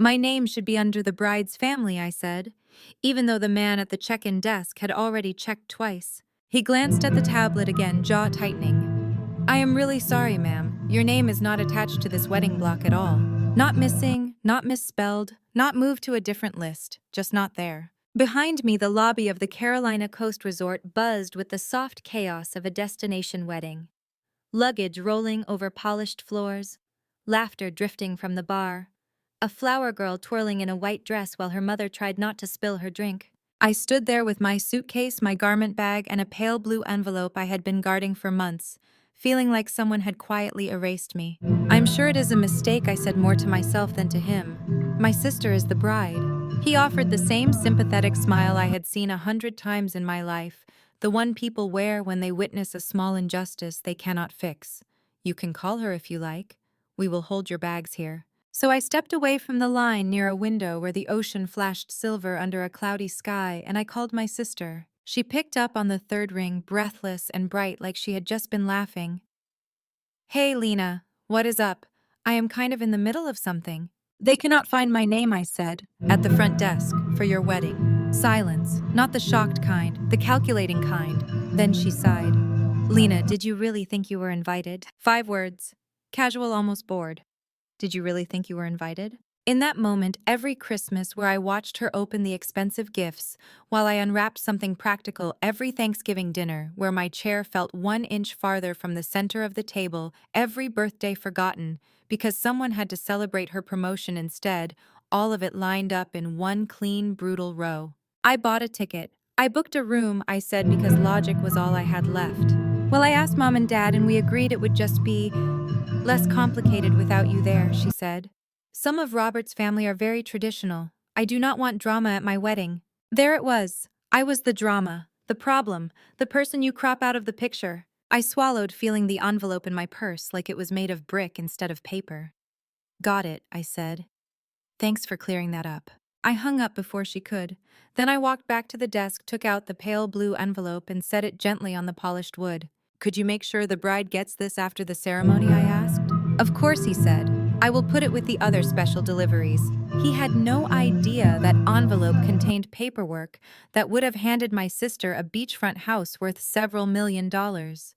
My name should be under the bride's family, I said, even though the man at the check-in desk had already checked twice. He glanced at the tablet again, jaw tightening. I am really sorry, ma'am. Your name is not attached to this wedding block at all. Not missing, not misspelled, not moved to a different list, just not there. Behind me, the lobby of the Carolina Coast Resort buzzed with the soft chaos of a destination wedding. Luggage rolling over polished floors, laughter drifting from the bar, a flower girl twirling in a white dress while her mother tried not to spill her drink. I stood there with my suitcase, my garment bag, and a pale blue envelope I had been guarding for months, feeling like someone had quietly erased me. I'm sure it is a mistake, I said more to myself than to him. My sister is the bride. He offered the same sympathetic smile I had seen 100 times in my life, the one people wear when they witness a small injustice they cannot fix. You can call her if you like. We will hold your bags here. So I stepped away from the line near a window where the ocean flashed silver under a cloudy sky, and I called my sister. She picked up on the third ring, breathless and bright like she had just been laughing. Hey, Lena, what is up? I am kind of in the middle of something. They cannot find my name, I said, at the front desk, for your wedding. Silence, not the shocked kind, the calculating kind. Then she sighed. Lena, did you really think you were invited? 5 words. Casual, almost bored. Did you really think you were invited? In that moment, every Christmas where I watched her open the expensive gifts, while I unwrapped something practical, every Thanksgiving dinner where my chair felt 1 inch farther from the center of the table, every birthday forgotten, because someone had to celebrate her promotion instead, all of it lined up in one clean, brutal row. I bought a ticket. I booked a room, I said, because logic was all I had left. Well, I asked Mom and Dad, and we agreed it would just be less complicated without you there, she said. Some of Robert's family are very traditional. I do not want drama at my wedding. There it was. I was the drama, the problem, the person you crop out of the picture. I swallowed, feeling the envelope in my purse like it was made of brick instead of paper. Got it, I said. Thanks for clearing that up. I hung up before she could. Then I walked back to the desk, took out the pale blue envelope, and set it gently on the polished wood. Could you make sure the bride gets this after the ceremony, I asked. Of course, he said. I will put it with the other special deliveries. He had no idea that envelope contained paperwork that would have handed my sister a beachfront house worth several $1,000,000.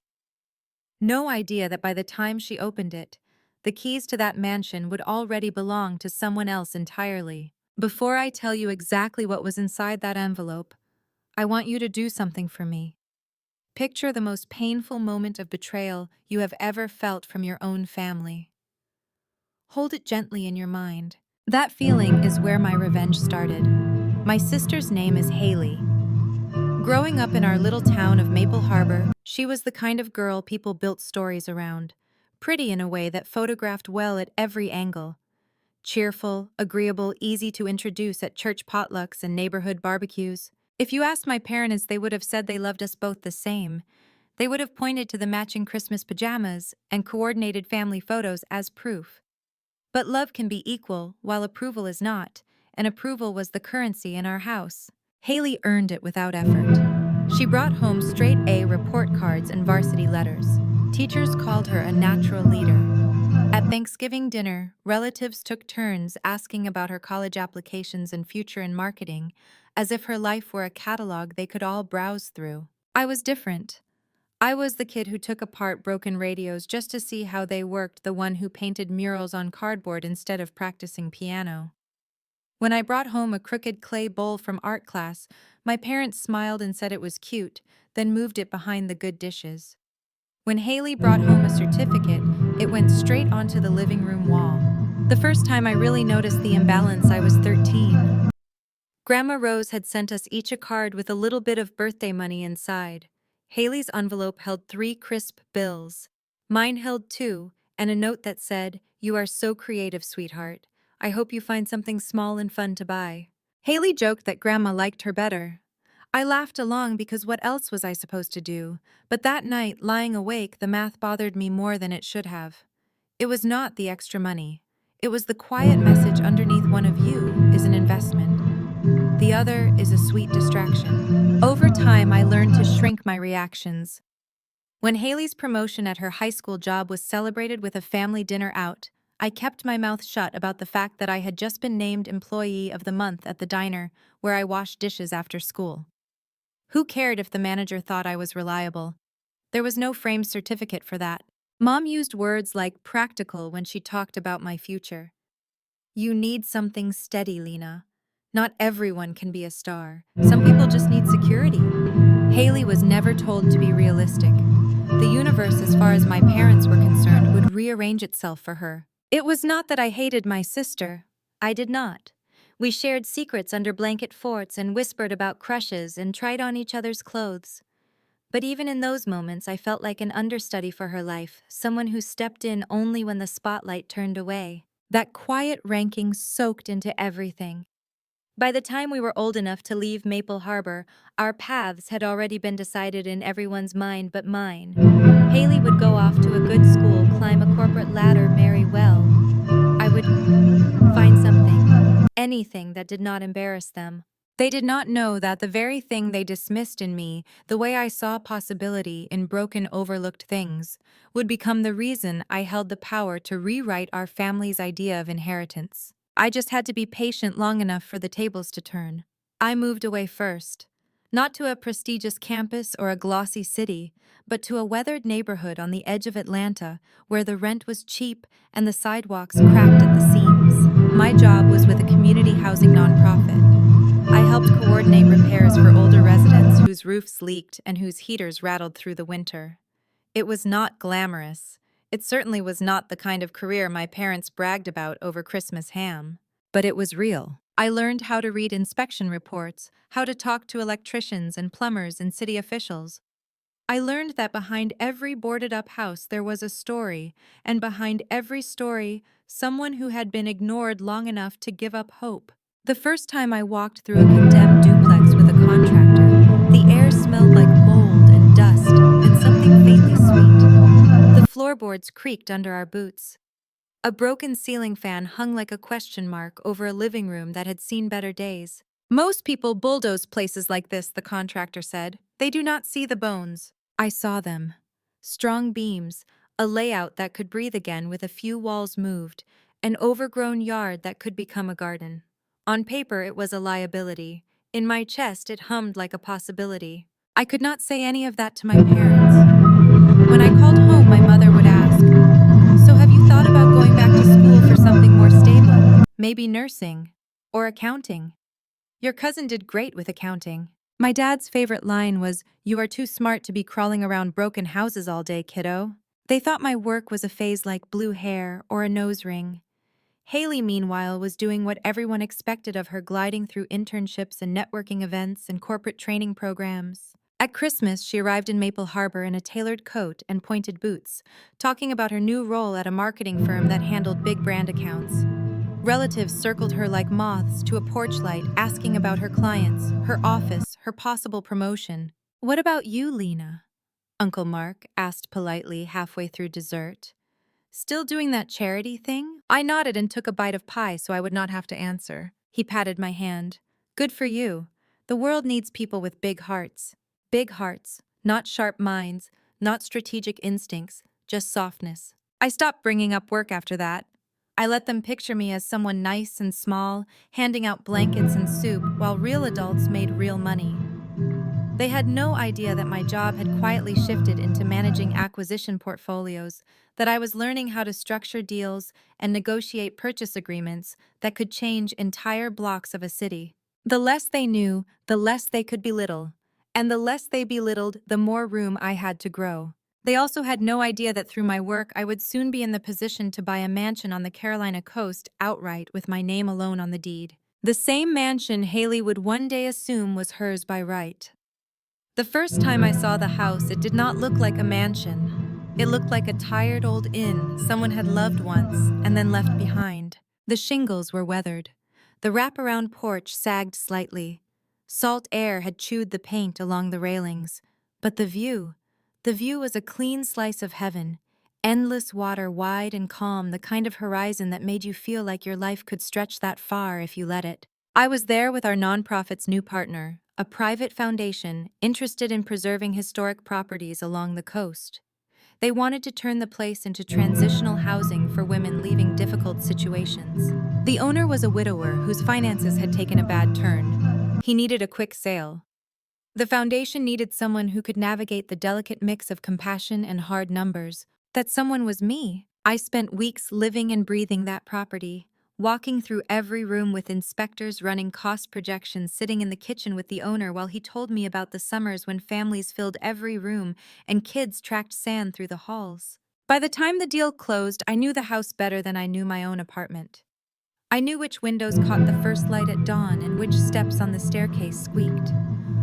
No idea that by the time she opened it, the keys to that mansion would already belong to someone else entirely. Before I tell you exactly what was inside that envelope, I want you to do something for me. Picture the most painful moment of betrayal you have ever felt from your own family. Hold it gently in your mind. That feeling is where my revenge started. My sister's name is Haley. Growing up in our little town of Maple Harbor, she was the kind of girl people built stories around. Pretty in a way that photographed well at every angle. Cheerful, agreeable, easy to introduce at church potlucks and neighborhood barbecues. If you asked my parents, they would have said they loved us both the same. They would have pointed to the matching Christmas pajamas and coordinated family photos as proof. But love can be equal, while approval is not, and approval was the currency in our house. Haley earned it without effort. She brought home straight A report cards and varsity letters. Teachers called her a natural leader. At Thanksgiving dinner, relatives took turns asking about her college applications and future in marketing, as if her life were a catalog they could all browse through. I was different. I was the kid who took apart broken radios just to see how they worked, the one who painted murals on cardboard instead of practicing piano. When I brought home a crooked clay bowl from art class, my parents smiled and said it was cute, then moved it behind the good dishes. When Haley brought home a certificate, it went straight onto the living room wall. The first time I really noticed the imbalance, I was 13. Grandma Rose had sent us each a card with a little bit of birthday money inside. Haley's envelope held 3 crisp bills. Mine held 2, and a note that said, "You are so creative, sweetheart. I hope you find something small and fun to buy." Haley joked that Grandma liked her better. I laughed along because what else was I supposed to do? But that night, lying awake, the math bothered me more than it should have. It was not the extra money. It was the quiet message underneath: one of you is an investment. The other is a sweet distraction. Over time, I learned to shrink my reactions. When Haley's promotion at her high school job was celebrated with a family dinner out, I kept my mouth shut about the fact that I had just been named Employee of the Month at the diner where I washed dishes after school. Who cared if the manager thought I was reliable? There was no framed certificate for that. Mom used words like practical when she talked about my future. You need something steady, Lena. Not everyone can be a star. Some people just need security. Haley was never told to be realistic. The universe, as far as my parents were concerned, would rearrange itself for her. It was not that I hated my sister. I did not. We shared secrets under blanket forts and whispered about crushes and tried on each other's clothes. But even in those moments, I felt like an understudy for her life, someone who stepped in only when the spotlight turned away. That quiet ranking soaked into everything. By the time we were old enough to leave Maple Harbor, our paths had already been decided in everyone's mind but mine. Haley would go off to a good school, climb a corporate ladder, marry well. I would find something, anything that did not embarrass them. They did not know that the very thing they dismissed in me, the way I saw possibility in broken, overlooked things, would become the reason I held the power to rewrite our family's idea of inheritance. I just had to be patient long enough for the tables to turn. I moved away first. Not to a prestigious campus or a glossy city, but to a weathered neighborhood on the edge of Atlanta where the rent was cheap and the sidewalks cracked at the seams. My job was with a community housing nonprofit. I helped coordinate repairs for older residents whose roofs leaked and whose heaters rattled through the winter. It was not glamorous. It certainly was not the kind of career my parents bragged about over Christmas ham. But it was real. I learned how to read inspection reports, how to talk to electricians and plumbers and city officials. I learned that behind every boarded-up house there was a story, and behind every story, someone who had been ignored long enough to give up hope. The first time I walked through a condemned duplex with a contractor, the air smelled like mold and dust and something faintly sweet. The floorboards creaked under our boots. A broken ceiling fan hung like a question mark over a living room that had seen better days. Most people bulldoze places like this, the contractor said. They do not see the bones. I saw them. Strong beams, a layout that could breathe again with a few walls moved, an overgrown yard that could become a garden. On paper, it was a liability. In my chest, it hummed like a possibility. I could not say any of that to my parents. When I called home, my mother would ask, "So have you thought about going back to school for something more stable? Maybe nursing? Or accounting? Your cousin did great with accounting." My dad's favorite line was, "You are too smart to be crawling around broken houses all day, kiddo." They thought my work was a phase like blue hair or a nose ring. Haley, meanwhile, was doing what everyone expected of her, gliding through internships and networking events and corporate training programs. At Christmas, she arrived in Maple Harbor in a tailored coat and pointed boots, talking about her new role at a marketing firm that handled big brand accounts. Relatives circled her like moths to a porch light, asking about her clients, her office, her possible promotion. "What about you, Lena?" Uncle Mark asked politely halfway through dessert. "Still doing that charity thing?" I nodded and took a bite of pie so I would not have to answer. He patted my hand. "Good for you. The world needs people with big hearts. Big hearts, not sharp minds, not strategic instincts, just softness." I stopped bringing up work after that. I let them picture me as someone nice and small, handing out blankets and soup while real adults made real money. They had no idea that my job had quietly shifted into managing acquisition portfolios, that I was learning how to structure deals and negotiate purchase agreements that could change entire blocks of a city. The less they knew, the less they could belittle. And the less they belittled, the more room I had to grow. They also had no idea that through my work, I would soon be in the position to buy a mansion on the Carolina coast outright with my name alone on the deed. The same mansion Haley would one day assume was hers by right. The first time I saw the house, it did not look like a mansion. It looked like a tired old inn someone had loved once and then left behind. The shingles were weathered. The wraparound porch sagged slightly. Salt air had chewed the paint along the railings. But the view was a clean slice of heaven. Endless water, wide and calm, the kind of horizon that made you feel like your life could stretch that far if you let it. I was there with our nonprofit's new partner, a private foundation interested in preserving historic properties along the coast. They wanted to turn the place into transitional housing for women leaving difficult situations. The owner was a widower whose finances had taken a bad turn. He needed a quick sale. The foundation needed someone who could navigate the delicate mix of compassion and hard numbers. That someone was me. I spent weeks living and breathing that property, walking through every room with inspectors running cost projections, sitting in the kitchen with the owner while he told me about the summers when families filled every room and kids tracked sand through the halls. By the time the deal closed, I knew the house better than I knew my own apartment. I knew which windows caught the first light at dawn and which steps on the staircase squeaked.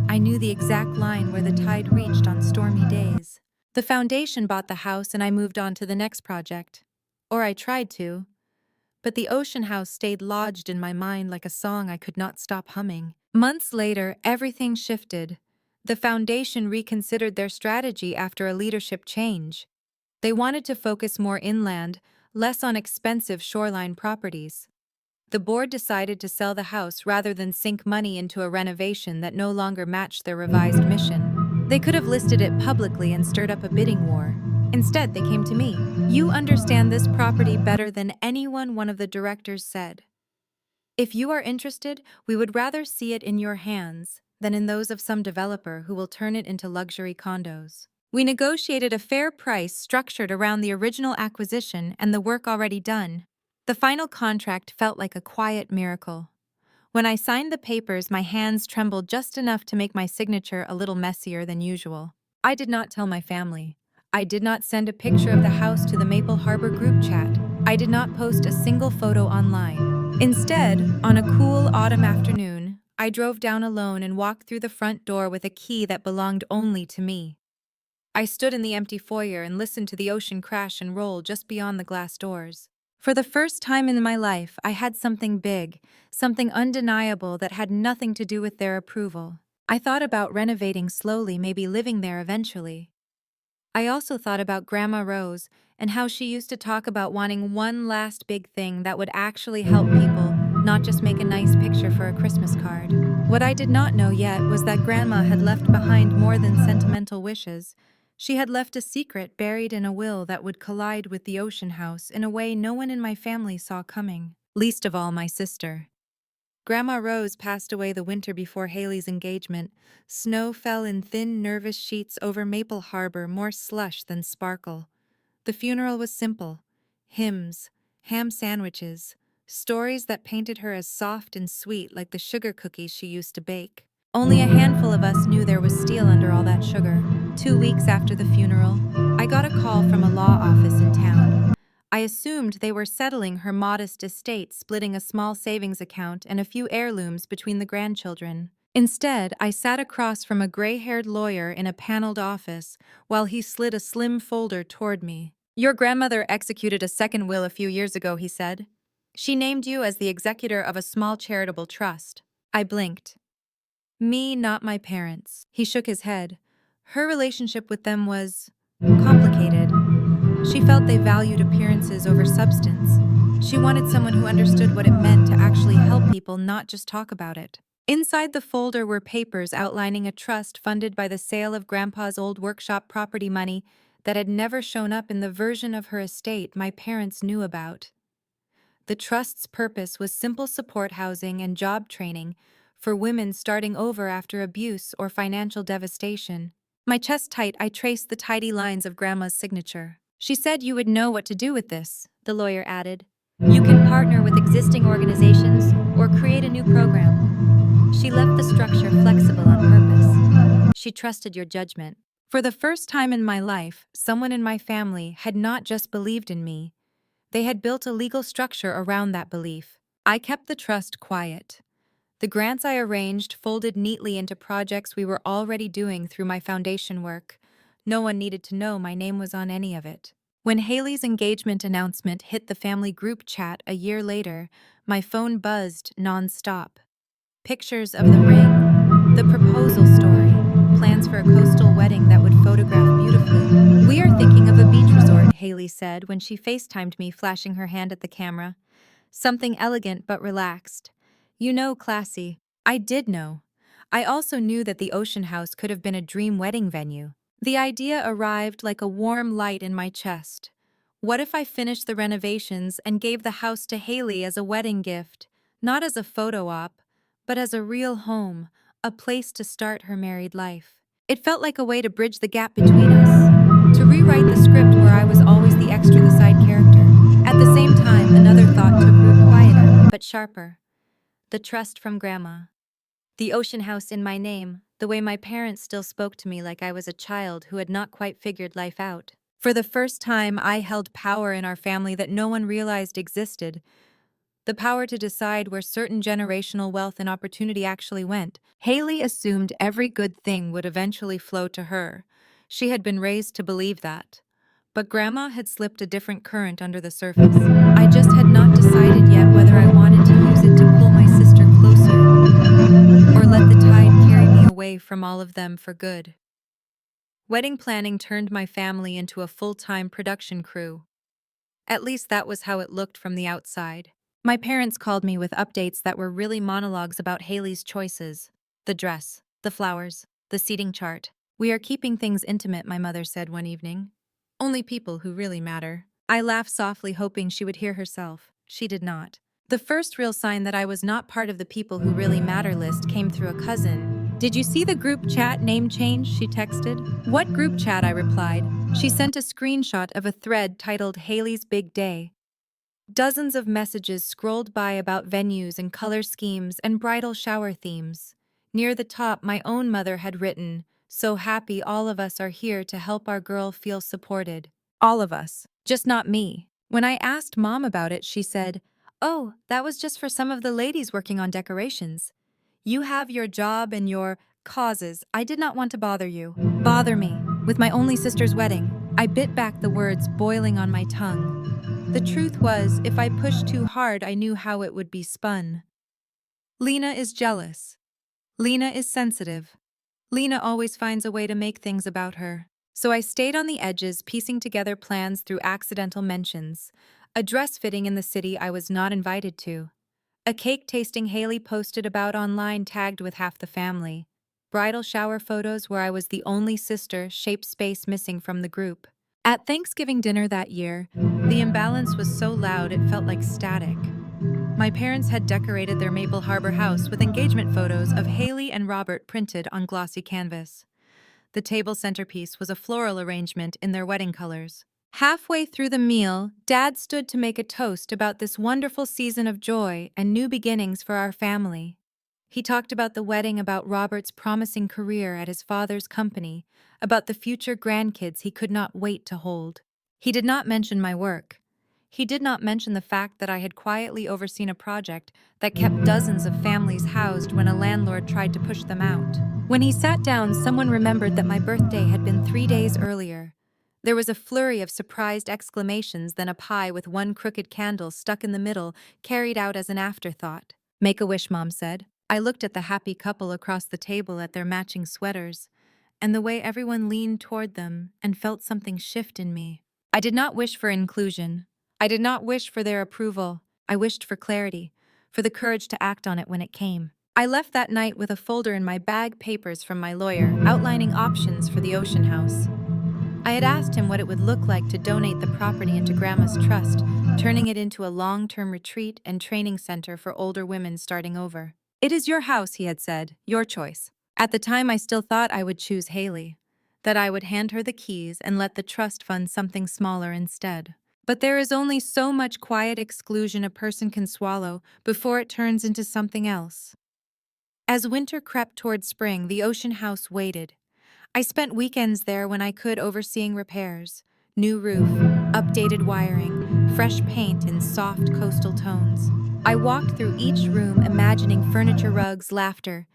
I knew the exact line where the tide reached on stormy days. The foundation bought the house and I moved on to the next project. Or I tried to. But the ocean house stayed lodged in my mind like a song I could not stop humming. Months later, everything shifted. The foundation reconsidered their strategy after a leadership change. They wanted to focus more inland, less on expensive shoreline properties. The board decided to sell the house rather than sink money into a renovation that no longer matched their revised mission. They could have listed it publicly and stirred up a bidding war. Instead, they came to me. "You understand this property better than anyone," one of the directors said. "If you are interested, we would rather see it in your hands than in those of some developer who will turn it into luxury condos." We negotiated a fair price structured around the original acquisition and the work already done. The final contract felt like a quiet miracle. When I signed the papers, my hands trembled just enough to make my signature a little messier than usual. I did not tell my family. I did not send a picture of the house to the Maple Harbor group chat. I did not post a single photo online. Instead, on a cool autumn afternoon, I drove down alone and walked through the front door with a key that belonged only to me. I stood in the empty foyer and listened to the ocean crash and roll just beyond the glass doors. For the first time in my life, I had something big, something undeniable that had nothing to do with their approval. I thought about renovating slowly, maybe living there eventually. I also thought about Grandma Rose and how she used to talk about wanting one last big thing that would actually help people, not just make a nice picture for a Christmas card. What I did not know yet was that Grandma had left behind more than sentimental wishes. She had left a secret buried in a will that would collide with the ocean house in a way no one in my family saw coming, least of all my sister. Grandma Rose passed away the winter before Haley's engagement. Snow fell in thin, nervous sheets over Maple Harbor, more slush than sparkle. The funeral was simple. Hymns, ham sandwiches, stories that painted her as soft and sweet like the sugar cookies she used to bake. Only a handful of us knew there was steel under all that sugar. 2 weeks after the funeral, I got a call from a law office in town. I assumed they were settling her modest estate, splitting a small savings account and a few heirlooms between the grandchildren. Instead, I sat across from a gray-haired lawyer in a paneled office while he slid a slim folder toward me. "Your grandmother executed a second will a few years ago," he said. "She named you as the executor of a small charitable trust." I blinked. "Me, not my parents." He shook his head. "Her relationship with them was complicated. She felt they valued appearances over substance. She wanted someone who understood what it meant to actually help people, not just talk about it." Inside the folder were papers outlining a trust funded by the sale of Grandpa's old workshop property money that had never shown up in the version of her estate my parents knew about. The trust's purpose was simple support housing and job training for women starting over after abuse or financial devastation. My chest tight, I traced the tidy lines of Grandma's signature. "She said you would know what to do with this," the lawyer added. "You can partner with existing organizations or create a new program. She left the structure flexible on purpose. She trusted your judgment." For the first time in my life, someone in my family had not just believed in me. They had built a legal structure around that belief. I kept the trust quiet. The grants I arranged folded neatly into projects we were already doing through my foundation work. No one needed to know my name was on any of it. When Haley's engagement announcement hit the family group chat a year later, my phone buzzed nonstop. Pictures of the ring, the proposal story, plans for a coastal wedding that would photograph beautifully. "We are thinking of a beach resort," Haley said when she FaceTimed me, flashing her hand at the camera. "Something elegant but relaxed. You know, classy." I did know. I also knew that the Ocean House could have been a dream wedding venue. The idea arrived like a warm light in my chest. What if I finished the renovations and gave the house to Haley as a wedding gift, not as a photo op, but as a real home, a place to start her married life? It felt like a way to bridge the gap between us, to rewrite the script where I was always the extra, the side character. At the same time, another thought took root, quieter, but sharper. The trust from Grandma. The ocean house in my name, the way my parents still spoke to me like I was a child who had not quite figured life out. For the first time, I held power in our family that no one realized existed. The power to decide where certain generational wealth and opportunity actually went. Haley assumed every good thing would eventually flow to her. She had been raised to believe that. But Grandma had slipped a different current under the surface. I just had not decided yet whether I wanted to use it to pull my sister closer or let the tide carry me away from all of them for good. Wedding planning turned my family into a full-time production crew. At least that was how it looked from the outside. My parents called me with updates that were really monologues about Haley's choices. The dress, the flowers, the seating chart. "We are keeping things intimate," my mother said one evening. "Only people who really matter." I laughed softly, hoping she would hear herself. She did not. The first real sign that I was not part of the people who really matter list came through a cousin. "Did you see the group chat name change?" she texted. "What group chat?" I replied. She sent a screenshot of a thread titled Haley's Big Day. Dozens of messages scrolled by about venues and color schemes and bridal shower themes. Near the top, my own mother had written, "So happy all of us are here to help our girl feel supported." All of us, just not me. When I asked Mom about it, she said, "Oh, that was just for some of the ladies working on decorations. You have your job and your causes. I did not want to bother you." Bother me? With my only sister's wedding? I bit back the words boiling on my tongue. The truth was, if I pushed too hard, I knew how it would be spun. Lena is jealous. Lena is sensitive. Lena always finds a way to make things about her. So I stayed on the edges, piecing together plans through accidental mentions. A dress fitting in the city I was not invited to. A cake tasting Haley posted about online tagged with half the family. Bridal shower photos where I was the only sister, shaped space missing from the group. At Thanksgiving dinner that year, the imbalance was so loud it felt like static. My parents had decorated their Maple Harbor house with engagement photos of Haley and Robert printed on glossy canvas. The table centerpiece was a floral arrangement in their wedding colors. Halfway through the meal, Dad stood to make a toast about this wonderful season of joy and new beginnings for our family. He talked about the wedding, about Robert's promising career at his father's company, about the future grandkids he could not wait to hold. He did not mention my work. He did not mention the fact that I had quietly overseen a project that kept dozens of families housed when a landlord tried to push them out. When he sat down, someone remembered that my birthday had been 3 days earlier. There was a flurry of surprised exclamations, then a pie with one crooked candle stuck in the middle, carried out as an afterthought. "Make a wish," Mom said. I looked at the happy couple across the table at their matching sweaters, and the way everyone leaned toward them, and felt something shift in me. I did not wish for inclusion. I did not wish for their approval. I wished for clarity, for the courage to act on it when it came. I left that night with a folder in my bag, papers from my lawyer, outlining options for the Ocean House. I had asked him what it would look like to donate the property into Grandma's trust, turning it into a long-term retreat and training center for older women starting over. "It is your house," he had said, "your choice." At the time, I still thought I would choose Haley, that I would hand her the keys and let the trust fund something smaller instead. But there is only so much quiet exclusion a person can swallow before it turns into something else. As winter crept toward spring, the Ocean House waited. I spent weekends there when I could, overseeing repairs. New roof, updated wiring, fresh paint in soft coastal tones. I walked through each room imagining furniture, rugs, laughter,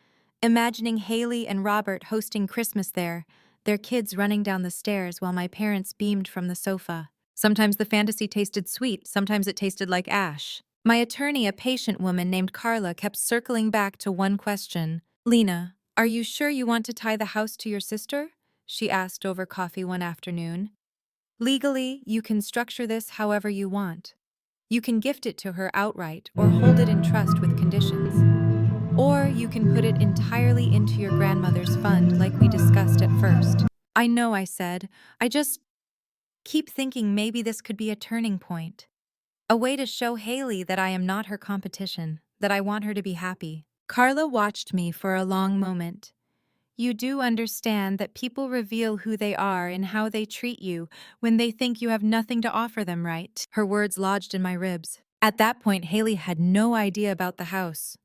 imagining Haley and Robert hosting Christmas there, their kids running down the stairs while my parents beamed from the sofa. Sometimes the fantasy tasted sweet, sometimes it tasted like ash. My attorney, a patient woman named Carla, kept circling back to one question. "Lena, are you sure you want to tie the house to your sister?" she asked over coffee one afternoon. "Legally, you can structure this however you want. You can gift it to her outright or hold it in trust with conditions. Or you can put it entirely into your grandmother's fund like we discussed at first." I know, I said. I just keep thinking maybe this could be a turning point. A way to show Haley that I am not her competition, that I want her to be happy. Carla watched me for a long moment. You do understand that people reveal who they are and how they treat you when they think you have nothing to offer them, right? Her words lodged in my ribs. At that point, Haley had no idea about the house.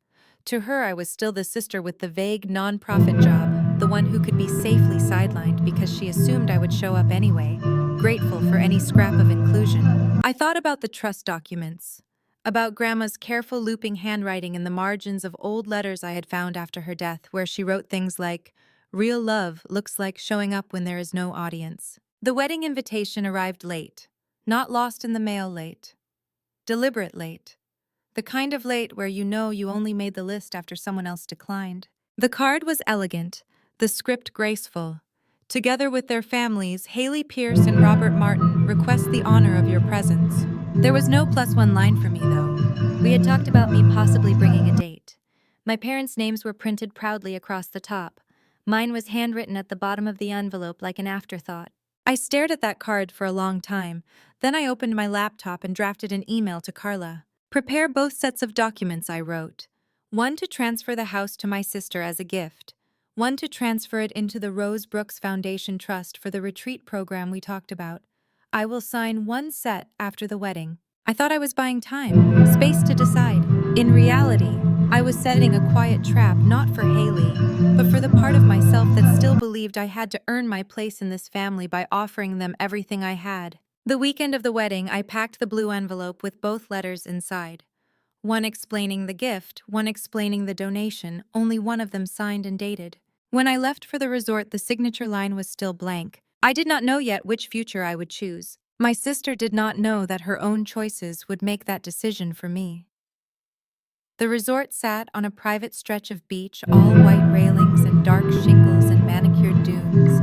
To her, I was still the sister with the vague nonprofit job, the one who could be safely sidelined because she assumed I would show up anyway, grateful for any scrap of inclusion. I thought about the trust documents, about Grandma's careful looping handwriting in the margins of old letters I had found after her death, where she wrote things like, "Real love looks like showing up when there is no audience." The wedding invitation arrived late, not lost in the mail late, deliberate late. The kind of late where you know you only made the list after someone else declined. The card was elegant, the script graceful. Together with their families, Haley Pierce and Robert Martin request the honor of your presence. There was no +1 line for me, though. We had talked about me possibly bringing a date. My parents' names were printed proudly across the top. Mine was handwritten at the bottom of the envelope like an afterthought. I stared at that card for a long time. Then I opened my laptop and drafted an email to Carla. Prepare both sets of documents, I wrote. One to transfer the house to my sister as a gift. One to transfer it into the Rose Brooks Foundation Trust for the retreat program we talked about. I will sign one set after the wedding. I thought I was buying time, space to decide. In reality, I was setting a quiet trap not for Haley, but for the part of myself that still believed I had to earn my place in this family by offering them everything I had. The weekend of the wedding, I packed the blue envelope with both letters inside. One explaining the gift, one explaining the donation, only one of them signed and dated. When I left for the resort, the signature line was still blank. I did not know yet which future I would choose. My sister did not know that her own choices would make that decision for me. The resort sat on a private stretch of beach, all white railings and dark shingles and manicured dunes.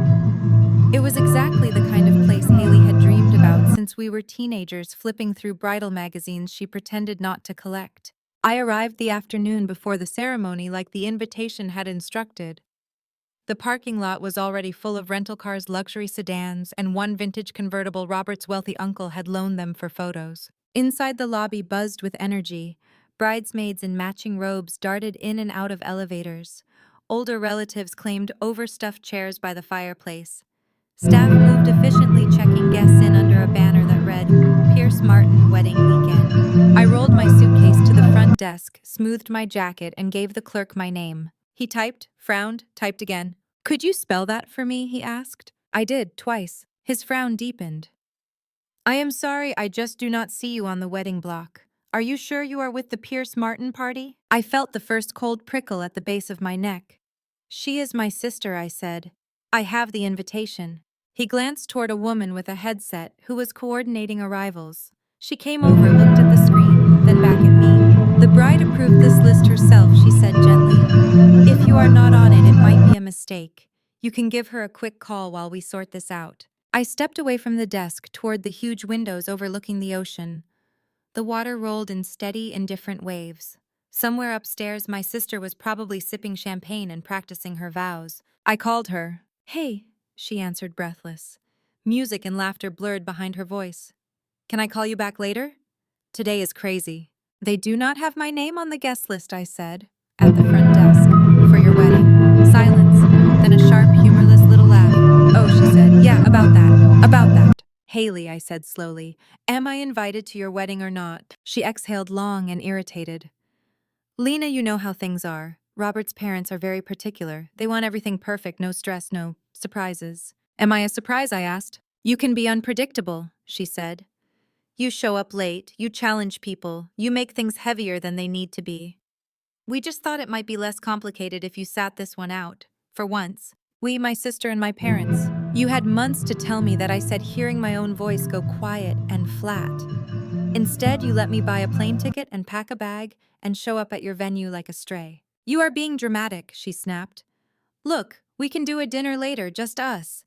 It was exactly the kind of place Haley had dreamed about since we were teenagers flipping through bridal magazines she pretended not to collect. I arrived the afternoon before the ceremony like the invitation had instructed. The parking lot was already full of rental cars, luxury sedans, and one vintage convertible Robert's wealthy uncle had loaned them for photos. Inside the lobby buzzed with energy. Bridesmaids in matching robes darted in and out of elevators. Older relatives claimed overstuffed chairs by the fireplace. Staff moved efficiently, checking guests in under a banner that read, "Pierce Martin Wedding Weekend." I rolled my suitcase to the front desk, smoothed my jacket, and gave the clerk my name. He typed, frowned, typed again. "Could you spell that for me?" he asked. I did, twice. His frown deepened. "I am sorry, I just do not see you on the wedding block. Are you sure you are with the Pierce Martin party?" I felt the first cold prickle at the base of my neck. "She is my sister," I said. "I have the invitation." He glanced toward a woman with a headset who was coordinating arrivals. She came over, looked at the screen, then back at me. "The bride approved this list herself," she said gently. "If you are not on it, it might be a mistake. You can give her a quick call while we sort this out." I stepped away from the desk toward the huge windows overlooking the ocean. The water rolled in steady, indifferent waves. Somewhere upstairs, my sister was probably sipping champagne and practicing her vows. I called her. "Hey," she answered, breathless. Music and laughter blurred behind her voice. "Can I call you back later? Today is crazy." "They do not have my name on the guest list," I said, "at the front desk, for your wedding." Silence, then a sharp, humorless little laugh. "Oh," she said, "yeah, about that, about that." "Haley," I said slowly, "am I invited to your wedding or not?" She exhaled long and irritated. "Lena, you know how things are. Robert's parents are very particular. They want everything perfect, no stress, no surprises." "Am I a surprise?" I asked. "You can be unpredictable," she said. "You show up late, you challenge people, you make things heavier than they need to be. We just thought it might be less complicated if you sat this one out. For once. We, my sister and my parents. You had months to tell me that," I said, hearing my own voice go quiet and flat. "Instead, you let me buy a plane ticket and pack a bag and show up at your venue like a stray." "You are being dramatic," she snapped. "Look, we can do a dinner later, just us.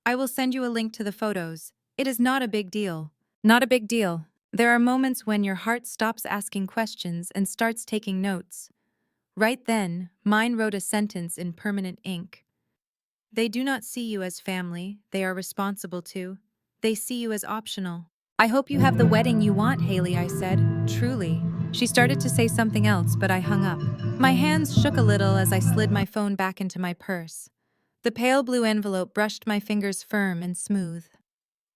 I will send you a link to the photos. It is not a big deal." Not a big deal. There are moments when your heart stops asking questions and starts taking notes. Right then, mine wrote a sentence in permanent ink. They do not see you as family they are responsible to. They see you as optional. I hope you have the wedding you want, Haley, I said. Truly. She started to say something else, but I hung up. My hands shook a little as I slid my phone back into my purse. The pale blue envelope brushed my fingers firm and smooth.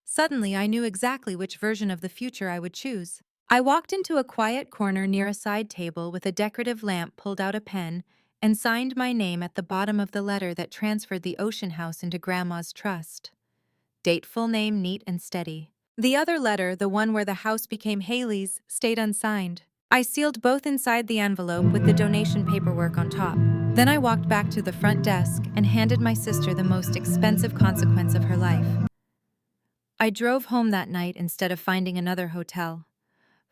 Suddenly, I knew exactly which version of the future I would choose. I walked into a quiet corner near a side table with a decorative lamp, pulled out a pen, and signed my name at the bottom of the letter that transferred the Ocean House into Grandma's trust. Date, full name, neat and steady. The other letter, the one where the house became Haley's, stayed unsigned. I sealed both inside the envelope with the donation paperwork on top. Then I walked back to the front desk and handed my sister the most expensive consequence of her life. I drove home that night instead of finding another hotel.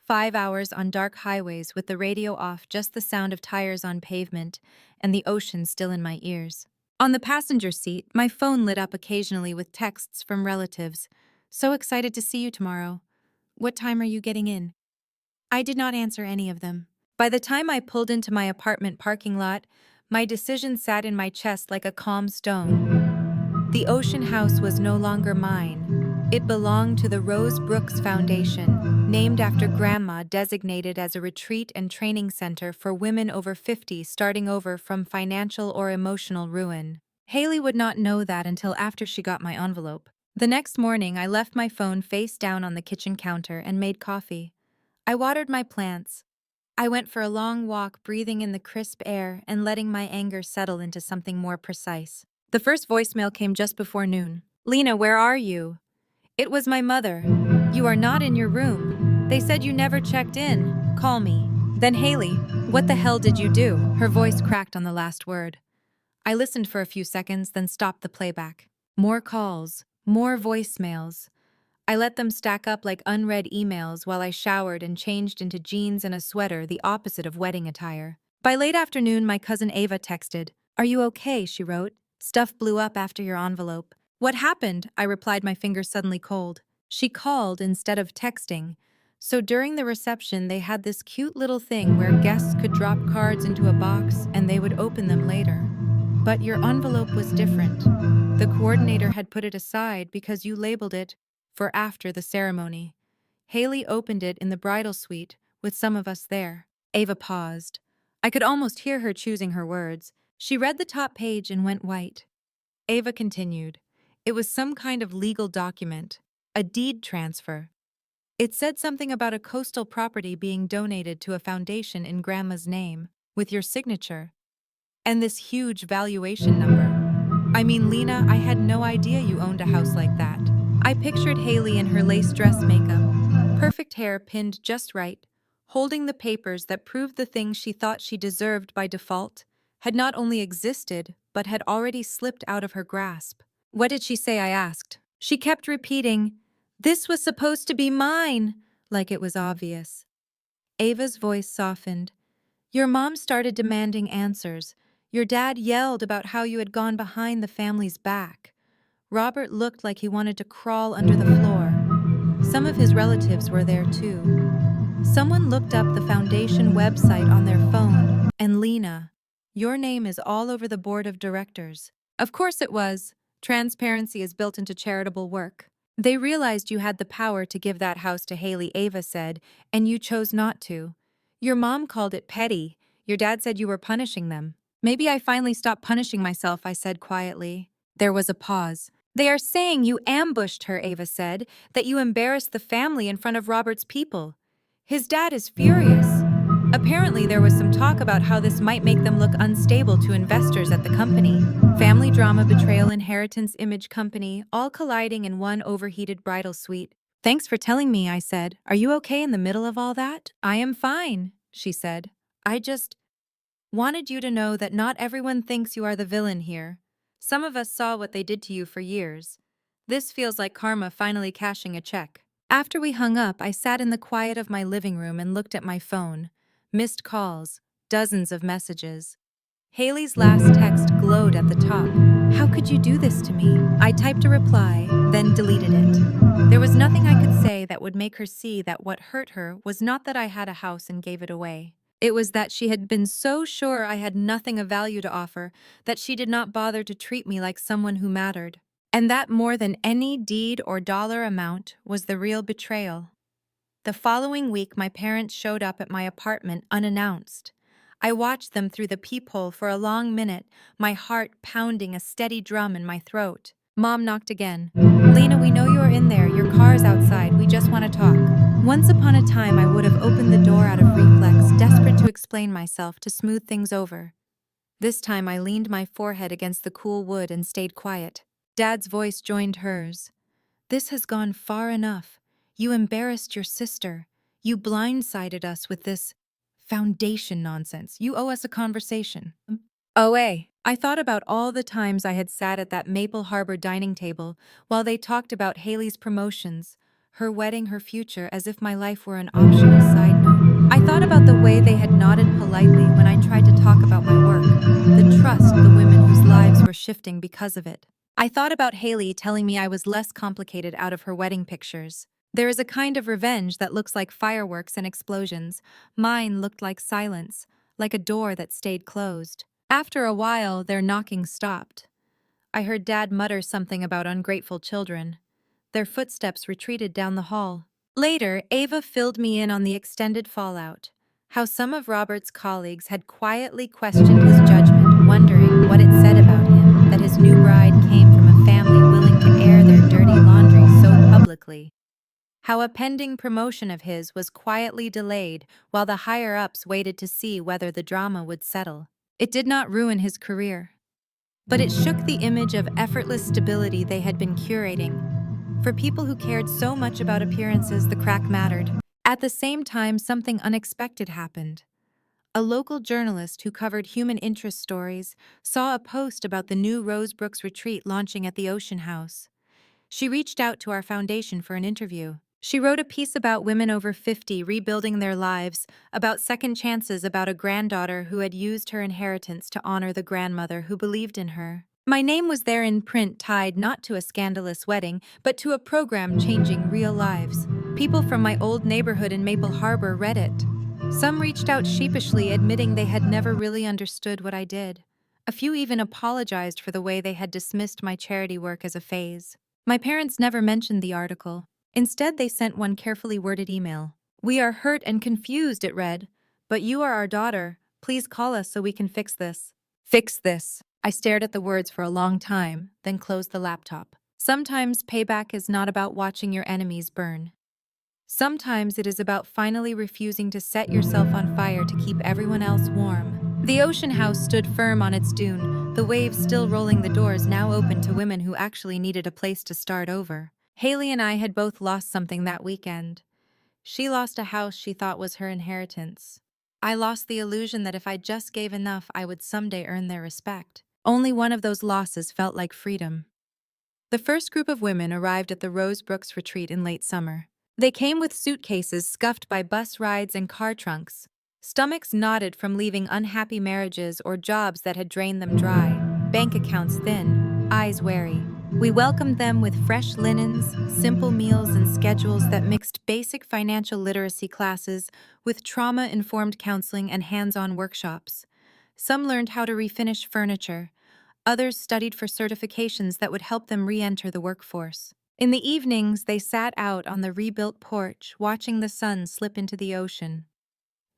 5 hours on dark highways with the radio off, just the sound of tires on pavement and the ocean still in my ears. On the passenger seat, my phone lit up occasionally with texts from relatives. So excited to see you tomorrow. What time are you getting in? I did not answer any of them. By the time I pulled into my apartment parking lot, my decision sat in my chest like a calm stone. The Ocean House was no longer mine. It belonged to the Rose Brooks Foundation, named after Grandma, designated as a retreat and training center for women over 50 starting over from financial or emotional ruin. Haley would not know that until after she got my envelope. The next morning, I left my phone face down on the kitchen counter and made coffee. I watered my plants. I went for a long walk, breathing in the crisp air and letting my anger settle into something more precise. The first voicemail came just before noon. "Lena, where are you?" It was my mother. "You are not in your room. They said you never checked in. Call me." Then Haley, "What the hell did you do?" Her voice cracked on the last word. I listened for a few seconds, then stopped the playback. More calls, more voicemails. I let them stack up like unread emails while I showered and changed into jeans and a sweater, the opposite of wedding attire. By late afternoon, my cousin Ava texted. "Are you okay?" she wrote. "Stuff blew up after your envelope." "What happened?" I replied, my fingers suddenly cold. She called instead of texting. So during the reception, they had this cute little thing where guests could drop cards into a box and they would open them later. But your envelope was different. The coordinator had put it aside because you labeled it for after the ceremony. Haley opened it in the bridal suite with some of us there. Ava paused. I could almost hear her choosing her words. She read the top page and went white. Ava continued. It was some kind of legal document, a deed transfer. It said something about a coastal property being donated to a foundation in Grandma's name, with your signature. And this huge valuation number. I mean, Lena, I had no idea you owned a house like that. I pictured Haley in her lace dress makeup, perfect hair pinned just right, holding the papers that proved the things she thought she deserved by default had not only existed, but had already slipped out of her grasp. "What did she say?" I asked. She kept repeating, "This was supposed to be mine," like it was obvious. Ava's voice softened. "Your mom started demanding answers. Your dad yelled about how you had gone behind the family's back. Robert looked like he wanted to crawl under the floor. Some of his relatives were there too. Someone looked up the foundation website on their phone, and Lena, your name is all over the board of directors." Of course it was. Transparency is built into charitable work. "They realized you had the power to give that house to Haley," Ava said, "and you chose not to. Your mom called it petty. Your dad said you were punishing them." "Maybe I finally stopped punishing myself," I said quietly. There was a pause. "They are saying you ambushed her," Ava said, "that you embarrassed the family in front of Robert's people. His dad is furious. Apparently there was some talk about how this might make them look unstable to investors at the company. Family drama, betrayal, inheritance, image, company, all colliding in one overheated bridal suite. "Thanks for telling me," I said. "Are you okay in the middle of all that?" "I am fine," she said. "I just wanted you to know that not everyone thinks you are the villain here. Some of us saw what they did to you for years. This feels like karma finally cashing a check." After we hung up, I sat in the quiet of my living room and looked at my phone. Missed calls, dozens of messages. Haley's last text glowed at the top. "How could you do this to me?" I typed a reply, then deleted it. There was nothing I could say that would make her see that what hurt her was not that I had a house and gave it away. It was that she had been so sure I had nothing of value to offer that she did not bother to treat me like someone who mattered. And that more than any deed or dollar amount was the real betrayal. The following week, my parents showed up at my apartment unannounced. I watched them through the peephole for a long minute, my heart pounding a steady drum in my throat. Mom knocked again. "Lena, we know you're in there. Your car's outside. We just want to talk." Once upon a time, I would have opened the door out of reflex, desperate to explain myself, to smooth things over. This time, I leaned my forehead against the cool wood and stayed quiet. Dad's voice joined hers. "This has gone far enough. You embarrassed your sister. You blindsided us with this foundation nonsense. You owe us a conversation." I thought about all the times I had sat at that Maple Harbor dining table while they talked about Haley's promotions, her wedding, her future, as if my life were an optional side note. I thought about the way they had nodded politely when I tried to talk about my work, the trust the women whose lives were shifting because of it. I thought about Haley telling me I was less complicated out of her wedding pictures. There is a kind of revenge that looks like fireworks and explosions. Mine looked like silence, like a door that stayed closed. After a while, their knocking stopped. I heard Dad mutter something about ungrateful children. Their footsteps retreated down the hall. Later, Ava filled me in on the extended fallout. How some of Robert's colleagues had quietly questioned his judgment, wondering what it said about him, that his new bride came from a family willing to air their dirty laundry so publicly. How a pending promotion of his was quietly delayed while the higher-ups waited to see whether the drama would settle. It did not ruin his career, but it shook the image of effortless stability they had been curating. For people who cared so much about appearances, the crack mattered. At the same time, something unexpected happened. A local journalist who covered human interest stories saw a post about the new Rosebrooks retreat launching at the Ocean House. She reached out to our foundation for an interview. She wrote a piece about women over 50 rebuilding their lives, about second chances, about a granddaughter who had used her inheritance to honor the grandmother who believed in her. My name was there in print, tied not to a scandalous wedding, but to a program changing real lives. People from my old neighborhood in Maple Harbor read it. Some reached out sheepishly, admitting they had never really understood what I did. A few even apologized for the way they had dismissed my charity work as a phase. My parents never mentioned the article. Instead, they sent one carefully worded email. "We are hurt and confused," it read, "but you are our daughter. Please call us so we can fix this." Fix this. I stared at the words for a long time, then closed the laptop. Sometimes payback is not about watching your enemies burn. Sometimes it is about finally refusing to set yourself on fire to keep everyone else warm. The Ocean House stood firm on its dune, the waves still rolling, the doors now open to women who actually needed a place to start over. Haley and I had both lost something that weekend. She lost a house she thought was her inheritance. I lost the illusion that if I just gave enough, I would someday earn their respect. Only one of those losses felt like freedom. The first group of women arrived at the Rosebrooks retreat in late summer. They came with suitcases scuffed by bus rides and car trunks, stomachs knotted from leaving unhappy marriages or jobs that had drained them dry, bank accounts thin, eyes wary. We welcomed them with fresh linens, simple meals, and schedules that mixed basic financial literacy classes with trauma-informed counseling and hands-on workshops. Some learned how to refinish furniture. Others studied for certifications that would help them re-enter the workforce. In the evenings, they sat out on the rebuilt porch, watching the sun slip into the ocean.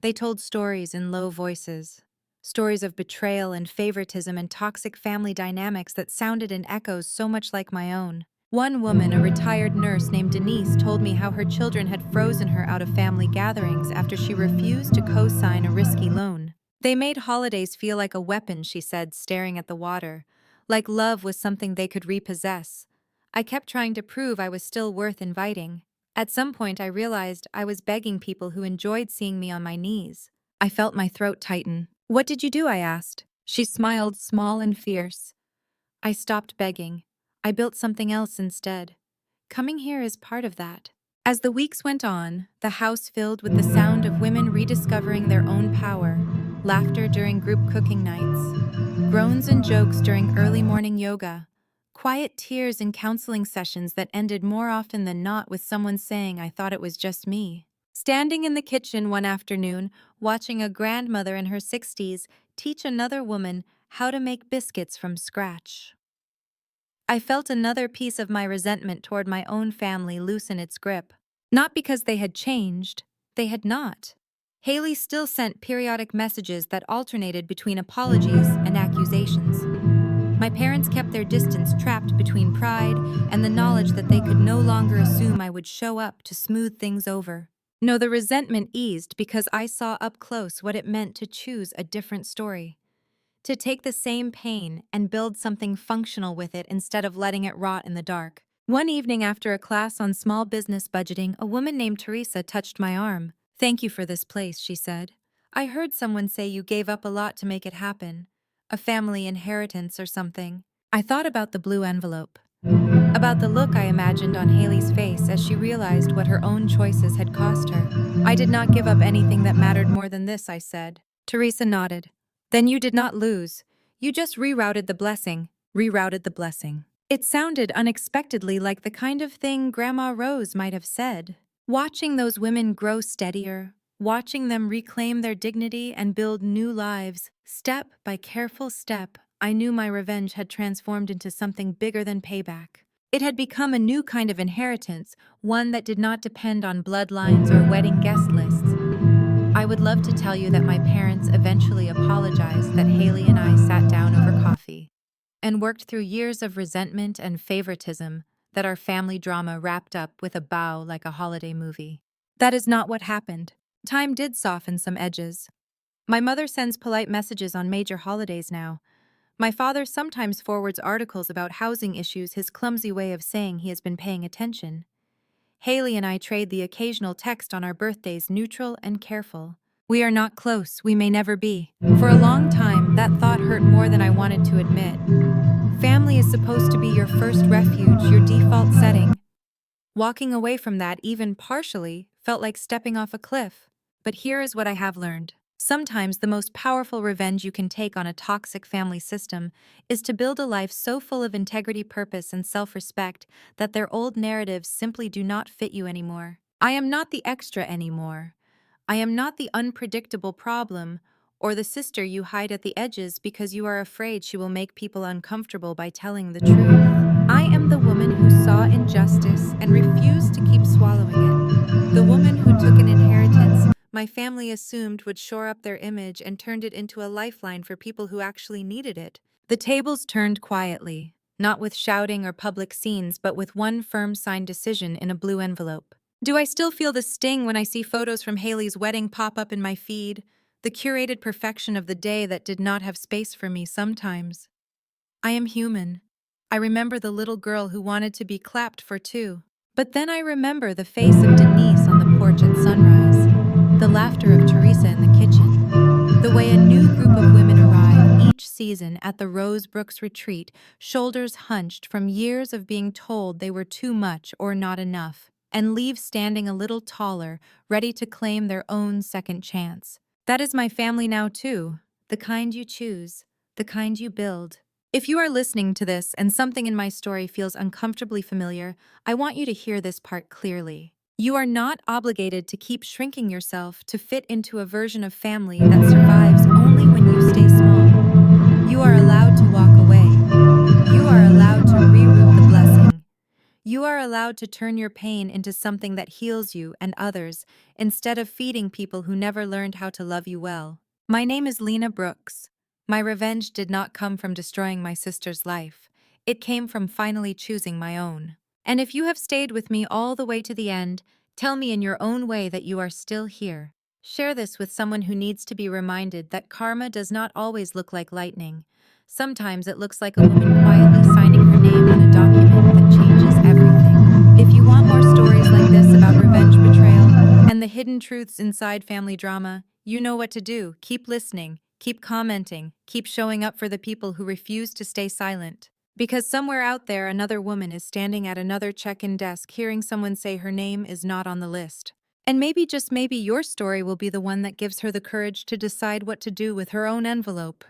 They told stories in low voices. Stories of betrayal and favoritism and toxic family dynamics that sounded in echoes so much like my own. One woman, a retired nurse named Denise, told me how her children had frozen her out of family gatherings after she refused to co-sign a risky loan. They made holidays feel like a weapon, she said, staring at the water, like love was something they could repossess. I kept trying to prove I was still worth inviting. At some point, I realized I was begging people who enjoyed seeing me on my knees. I felt my throat tighten. "What did you do?" I asked. She smiled, small and fierce. "I stopped begging. I built something else instead. Coming here is part of that." As the weeks went on, the house filled with the sound of women rediscovering their own power, laughter during group cooking nights, groans and jokes during early morning yoga, quiet tears in counseling sessions that ended more often than not with someone saying, "I thought it was just me." Standing in the kitchen one afternoon, watching a grandmother in her 60s teach another woman how to make biscuits from scratch. I felt another piece of my resentment toward my own family loosen its grip. Not because they had changed, they had not. Haley still sent periodic messages that alternated between apologies and accusations. My parents kept their distance trapped between pride and the knowledge that they could no longer assume I would show up to smooth things over. No, the resentment eased because I saw up close what it meant to choose a different story. To take the same pain and build something functional with it instead of letting it rot in the dark. One evening after a class on small business budgeting, a woman named Teresa touched my arm. "Thank you for this place," she said. "I heard someone say you gave up a lot to make it happen. A family inheritance or something." I thought about the blue envelope. About the look I imagined on Haley's face as she realized what her own choices had cost her. "I did not give up anything that mattered more than this," I said. Teresa nodded. "Then you did not lose. You just rerouted the blessing." Rerouted the blessing. It sounded unexpectedly like the kind of thing Grandma Rose might have said. Watching those women grow steadier, watching them reclaim their dignity and build new lives, step by careful step, I knew my revenge had transformed into something bigger than payback. It had become a new kind of inheritance, one that did not depend on bloodlines or wedding guest lists. I would love to tell you that my parents eventually apologized, that Haley and I sat down over coffee and worked through years of resentment and favoritism, that our family drama wrapped up with a bow like a holiday movie. That is not what happened. Time did soften some edges. My mother sends polite messages on major holidays now. My father sometimes forwards articles about housing issues, his clumsy way of saying he has been paying attention. Haley and I trade the occasional text on our birthdays, neutral and careful. We are not close, we may never be. For a long time, that thought hurt more than I wanted to admit. Family is supposed to be your first refuge, your default setting. Walking away from that, even partially, felt like stepping off a cliff. But here is what I have learned. Sometimes the most powerful revenge you can take on a toxic family system is to build a life so full of integrity, purpose, and self-respect that their old narratives simply do not fit you anymore. I am not the extra anymore. I am not the unpredictable problem, or the sister you hide at the edges because you are afraid she will make people uncomfortable by telling the truth. I am the woman who saw injustice and refused to keep swallowing it. The woman who took an inheritance my family assumed would shore up their image and turned it into a lifeline for people who actually needed it. The tables turned quietly, not with shouting or public scenes, but with one firm signed decision in a blue envelope. Do I still feel the sting when I see photos from Haley's wedding pop up in my feed? The curated perfection of the day that did not have space for me sometimes. I am human. I remember the little girl who wanted to be clapped for too. But then I remember the face of Denise on the porch at sunrise, the laughter of Teresa in the kitchen, the way a new group of women arrive each season at the Rose Brooks retreat, shoulders hunched from years of being told they were too much or not enough, and leave standing a little taller, ready to claim their own second chance. That is my family now too, the kind you choose, the kind you build. If you are listening to this and something in my story feels uncomfortably familiar, I want you to hear this part clearly. You are not obligated to keep shrinking yourself to fit into a version of family that survives only when you stay small. You are allowed to walk away. You are allowed to reroute the blessing. You are allowed to turn your pain into something that heals you and others, instead of feeding people who never learned how to love you well. My name is Lena Brooks. My revenge did not come from destroying my sister's life. It came from finally choosing my own. And if you have stayed with me all the way to the end, tell me in your own way that you are still here. Share this with someone who needs to be reminded that karma does not always look like lightning. Sometimes it looks like a woman quietly signing her name on a document that changes everything. If you want more stories like this about revenge, betrayal, and the hidden truths inside family drama, you know what to do. Keep listening, keep commenting, keep showing up for the people who refuse to stay silent. Because somewhere out there, another woman is standing at another check-in desk hearing someone say her name is not on the list. And maybe, just maybe, your story will be the one that gives her the courage to decide what to do with her own envelope.